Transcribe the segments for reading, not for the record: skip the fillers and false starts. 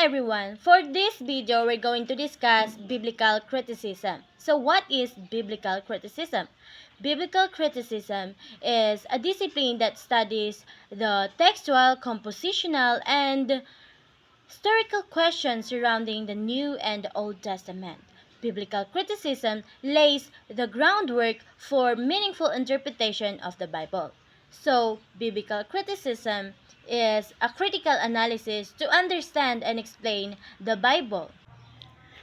everyone, for this video we're going to discuss biblical criticism. So what is biblical criticism? Biblical criticism is a discipline that studies the textual, compositional, and historical questions surrounding the New and Old Testament. Biblical criticism lays the groundwork for meaningful interpretation of the Bible. So, biblical criticism is a critical analysis to understand and explain the Bible.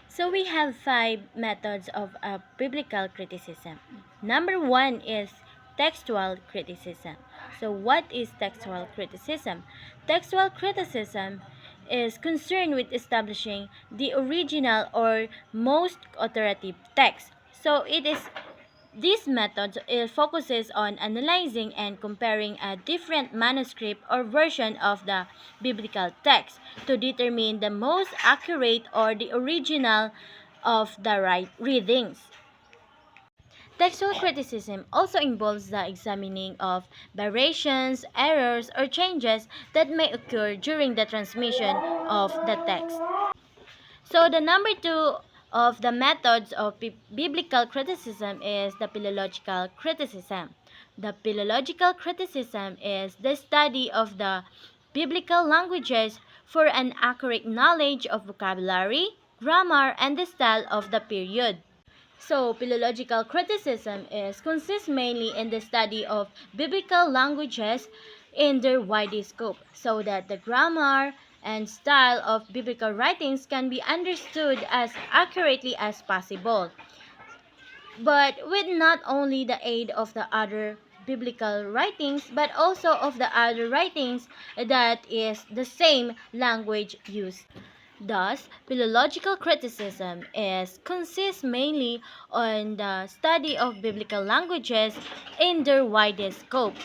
So, we have 5 methods of biblical criticism. Number 1 is textual criticism. So, what is textual criticism? Textual criticism is concerned with establishing the original or most authoritative text. So this method focuses on analyzing and comparing a different manuscript or version of the biblical text to determine the most accurate or the original of the right readings. Textual criticism also involves the examining of variations, errors, or changes that may occur during the transmission of the text. So the number 2 of the methods of biblical criticism is the philological criticism. The philological criticism is the study of the biblical languages for an accurate knowledge of vocabulary, grammar, and the style of the period. So, philological criticism consists mainly in the study of biblical languages in their widest scope, so that the grammar and style of biblical writings can be understood as accurately as possible, but with not only the aid of the other biblical writings, but also of the other writings that is the same language used. Thus, philological criticism consists mainly on the study of biblical languages in their widest scope,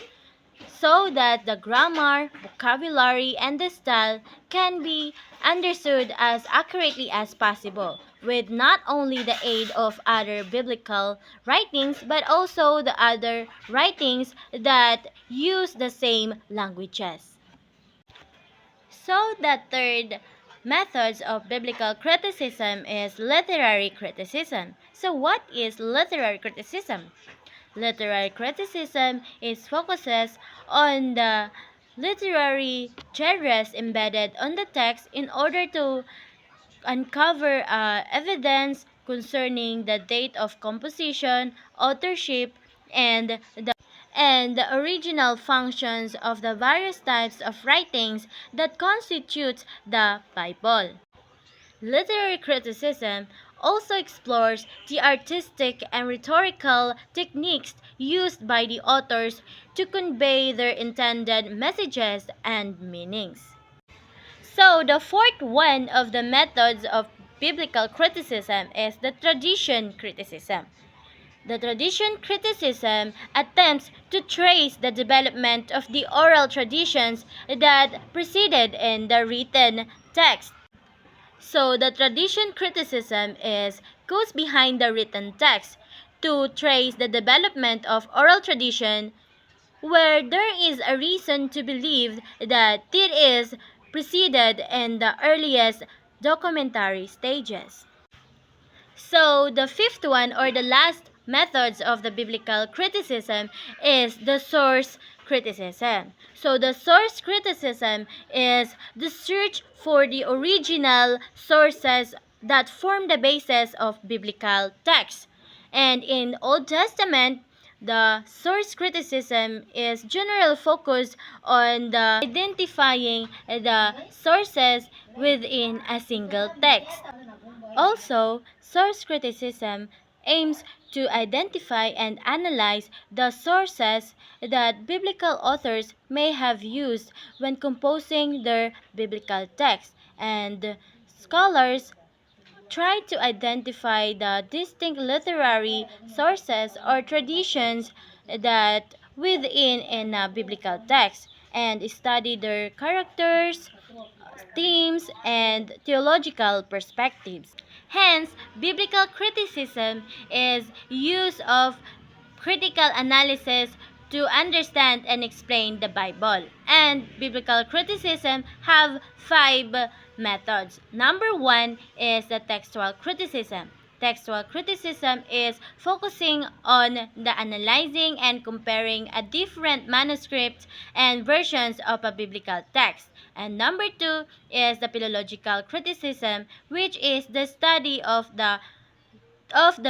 so that the grammar, vocabulary, and the style can be understood as accurately as possible, with not only the aid of other biblical writings, but also the other writings that use the same languages. So, the third methods of biblical criticism is literary criticism. So, what is literary criticism? Literary criticism focuses on the literary genres embedded on the text in order to uncover evidence concerning the date of composition, authorship, and the original functions of the various types of writings that constitute the Bible. Literary criticism also explores the artistic and rhetorical techniques used by the authors to convey their intended messages and meanings. So, the fourth one of the methods of biblical criticism is the tradition criticism. The tradition criticism attempts to trace the development of the oral traditions that preceded in the written text. So the tradition criticism goes behind the written text to trace the development of oral tradition where there is a reason to believe that it is preceded in the earliest documentary stages. So the fifth one or the last methods of the biblical criticism is the source criticism. So the source criticism is the search for the original sources that form the basis of biblical texts. And in Old Testament, the source criticism is generally focused on the identifying the sources within a single text. Also, source criticism aims to identify and analyze the sources that biblical authors may have used when composing their biblical text, and scholars try to identify the distinct literary sources or traditions that within a biblical text and study their characters, themes, and theological perspectives. Hence, biblical criticism is use of critical analysis to understand and explain the Bible. And biblical criticism have 5 methods. Number one is the textual criticism. Textual criticism is focusing on the analyzing and comparing a different manuscripts and versions of a biblical text. And number two is the philological criticism, which is the study of the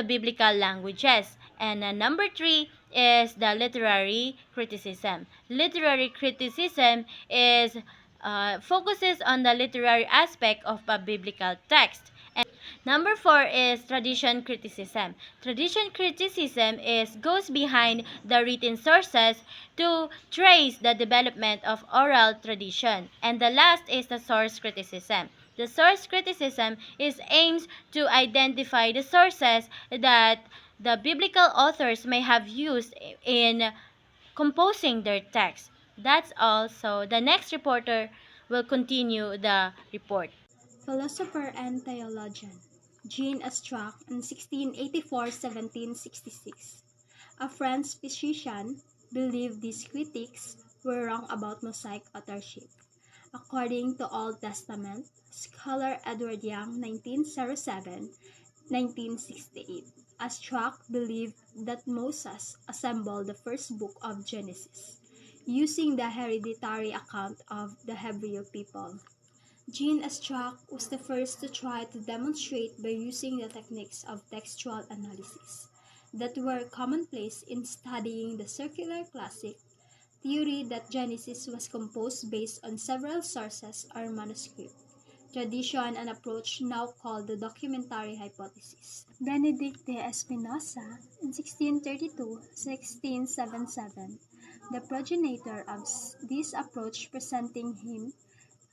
biblical languages. And number three is the literary criticism. Literary criticism is focuses on the literary aspect of a biblical text. Number four is tradition criticism. Tradition criticism is goes behind the written sources to trace the development of oral tradition. And the last is the source criticism. The source criticism is aims to identify the sources that the biblical authors may have used in composing their text. That's all. So the next reporter will continue the report. Philosopher and theologian Jean Astruc in 1684-1766. A French physician believed these critics were wrong about Mosaic authorship. According to Old Testament, scholar Edward Young 1907-1968, Astruc believed that Moses assembled the first book of Genesis, using the hereditary account of the Hebrew people. Jean Astruc was the first to try to demonstrate by using the techniques of textual analysis that were commonplace in studying the circular classic theory that Genesis was composed based on several sources or manuscript, tradition, an approach now called the documentary hypothesis. Benedict de Espinosa in 1632-1677, the progenitor of this approach, presenting him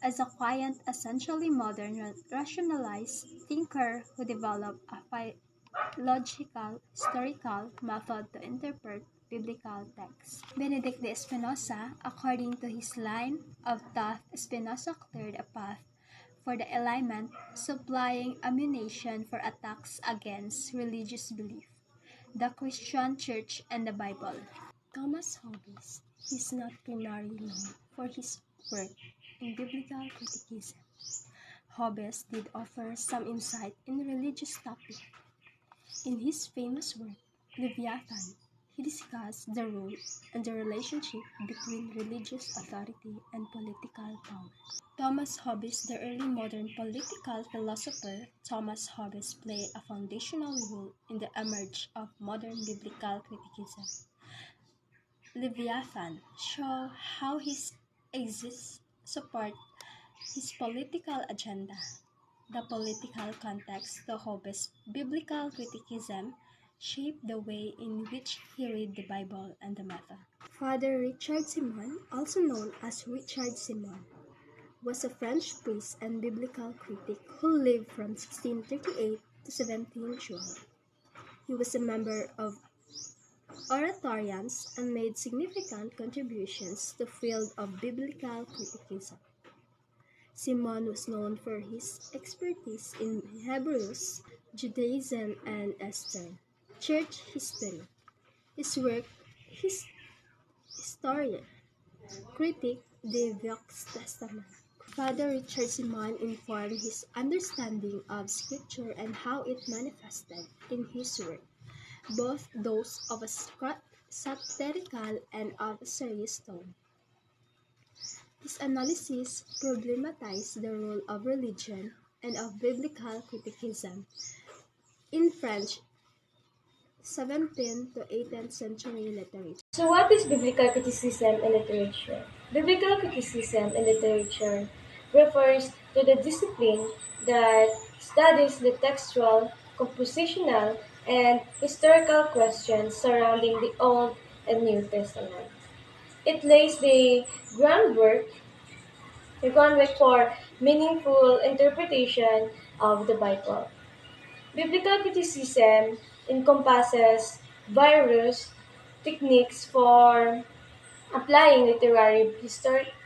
as a quiet, essentially modern, rationalized thinker who developed a logical, historical method to interpret biblical texts. Benedict de Espinosa, according to his line of thought, Espinosa cleared a path for the Enlightenment, supplying ammunition for attacks against religious belief, the Christian Church, and the Bible. Thomas Hobbes is not primarily known for his work in biblical criticism. Hobbes did offer some insight in religious topics. In his famous work, Leviathan, he discussed the role and the relationship between religious authority and political power. Thomas Hobbes, the early modern political philosopher, Thomas Hobbes played a foundational role in the emergence of modern biblical criticism. Leviathan show how his exists support his political agenda. The political context to Hobbes' biblical criticism shaped the way in which he read the Bible and the method. Father Richard Simon, also known as Richard Simon, was a French priest and biblical critic who lived from 1638 to 1712. He was a member of Oratorians and made significant contributions to the field of biblical criticism. Simon was known for his expertise in Hebrews, Judaism, and Eastern Church history. His work, his historian, critic the Vox Testament. Father Richard Simon informed his understanding of Scripture and how it manifested in his work, both those of a satirical and of a serious tone. His analysis problematized the role of religion and of biblical criticism in French 17th to 18th century literature. So what is biblical criticism in literature? Biblical criticism in literature refers to the discipline that studies the textual, compositional, and historical questions surrounding the Old and New Testament. It lays the groundwork for meaningful interpretation of the Bible. Biblical criticism encompasses various techniques for applying literary, historical,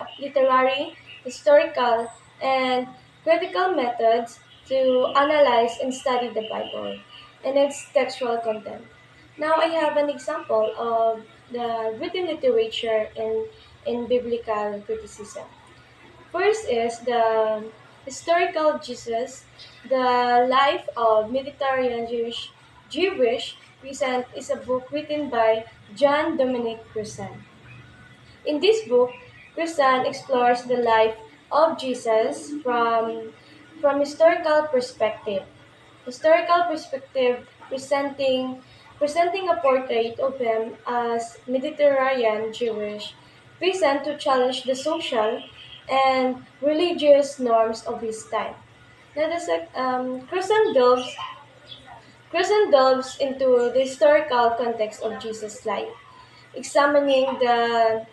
and critical methods to analyze and study the Bible and its textual content. Now I have an example of the written literature in biblical criticism. First is the Historical Jesus, The Life of Mediterranean Jewish Peasant is a book written by John Dominic Cruzan. In this book, Cruzan explores the life of Jesus from historical perspective presenting a portrait of him as Mediterranean Jewish peasant to challenge the social and religious norms of his time. Now, Cruzan delves into the historical context of Jesus' life, examining the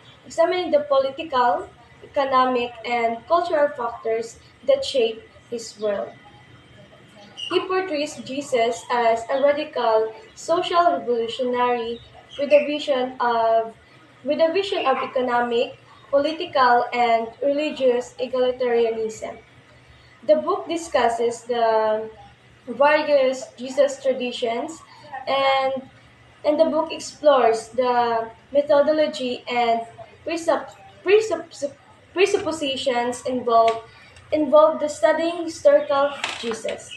political, economic, and cultural factors that shape his world. He portrays Jesus as a radical social revolutionary with a vision of economic, political, and religious egalitarianism. The book discusses the various Jesus traditions and and the book explores the methodology and presupp- presupp- presuppositions involved the studying historical Jesus.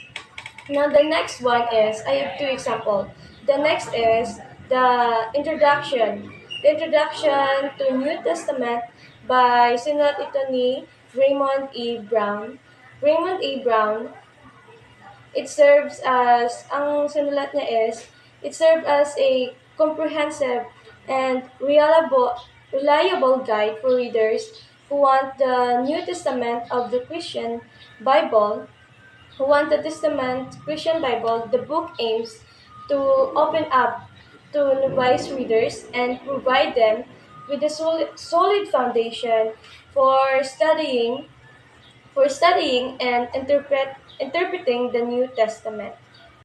Now the next one is I have two examples. The next is the introduction. The introduction to New Testament by Synod Attorney Raymond E. Brown. Raymond A. Brown, it serves as, ang sinulat niya is, it serves as a comprehensive and reliable guide for readers who want the New Testament of the Christian Bible who want the Testament Christian Bible. The book aims to open up to novice readers and provide them with a solid foundation for studying and interpreting the New Testament.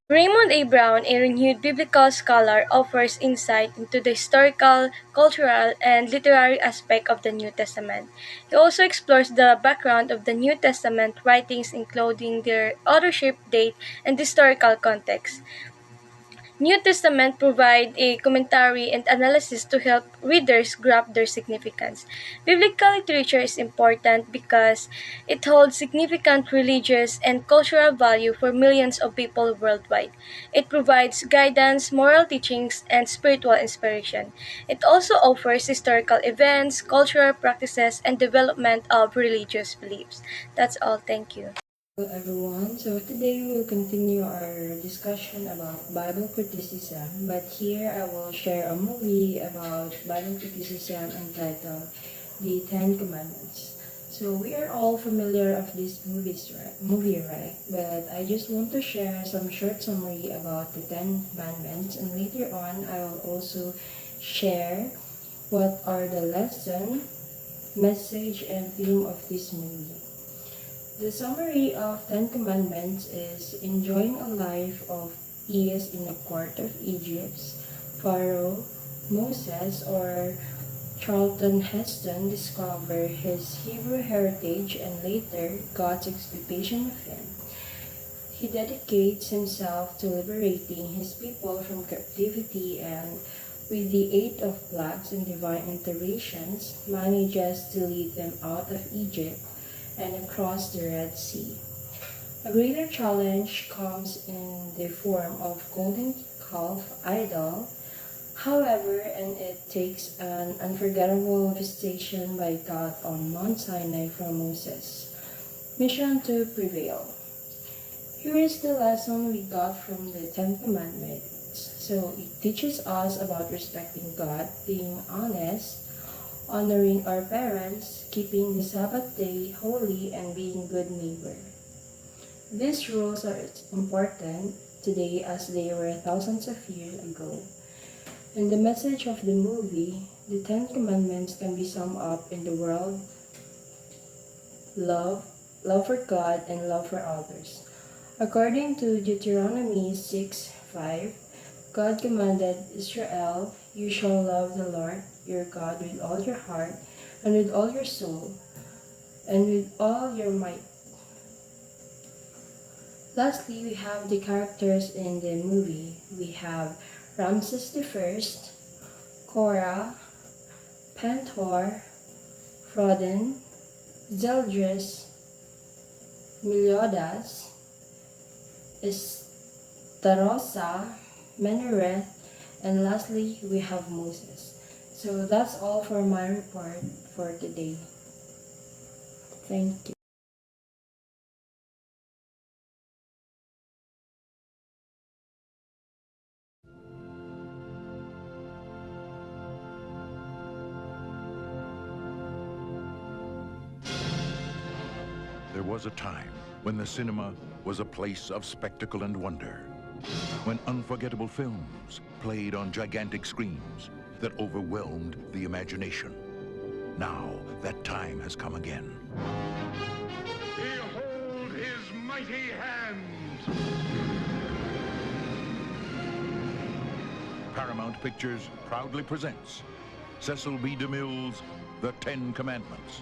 Raymond A. Brown, a renewed biblical scholar, offers insight into the historical, cultural, and literary aspect of the New Testament. He also explores the background of the New Testament writings, including their authorship, date, and historical context. New Testament provide a commentary and analysis to help readers grasp their significance. Biblical literature is important because it holds significant religious and cultural value for millions of people worldwide. It provides guidance, moral teachings, and spiritual inspiration. It also offers historical events, cultural practices, and development of religious beliefs. That's all. Thank you. Hello everyone, so today we will continue our discussion about Bible criticism, but here I will share a movie about Bible criticism entitled The Ten Commandments. So we are all familiar of this movie, right? But I just want to share some short summary about the Ten Commandments, and later on I will also share what are the lesson, message, and theme of this movie. The summary of Ten Commandments is enjoying a life of ease in the court of Egypt. Pharaoh, Moses, or Charlton Heston discover his Hebrew heritage and later God's expectation of him. He dedicates himself to liberating his people from captivity and, with the aid of plagues and divine interventions, manages to lead them out of Egypt and across the Red Sea. A greater challenge comes in the form of golden calf idol, however, and it takes an unforgettable visitation by God on Mount Sinai from Moses. Mission to prevail. Here is the lesson we got from the Ten Commandments. So it teaches us about respecting God, being honest, honoring our parents, keeping the Sabbath day holy, and being good neighbor. These rules are important today as they were thousands of years ago. In the message of the movie, the Ten Commandments can be summed up in the word love for God, and love for others. According to Deuteronomy 6:5, God commanded Israel, "You shall love the Lord your God with all your heart, and with all your soul, and with all your might." Lastly, we have the characters in the movie. We have Ramses the First, Korah, Pentor, Frodon, Zeldris, Meliodas, Estarossa, Meneret, and lastly, we have Moses. So that's all for my report for today. Thank you. There was a time when the cinema was a place of spectacle and wonder, when unforgettable films played on gigantic screens that overwhelmed the imagination. Now that time has come again. Behold his mighty hand! Paramount Pictures proudly presents Cecil B. DeMille's The Ten Commandments.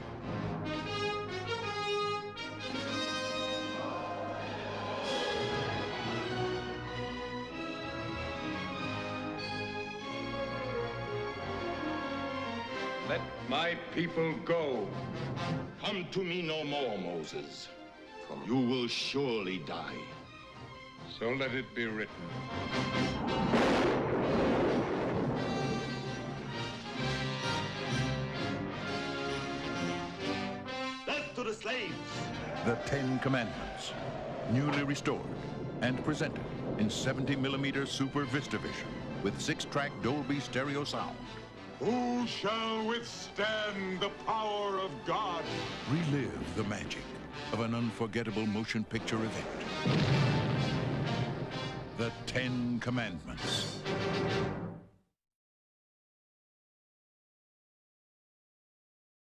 Let my people go. Come to me no more, Moses. You will surely die. So let it be written. Death to the slaves! The Ten Commandments, newly restored and presented in 70mm Super VistaVision with 6-track Dolby stereo sound. Who shall withstand the power of God? Relive the magic of an unforgettable motion picture event. The Ten Commandments.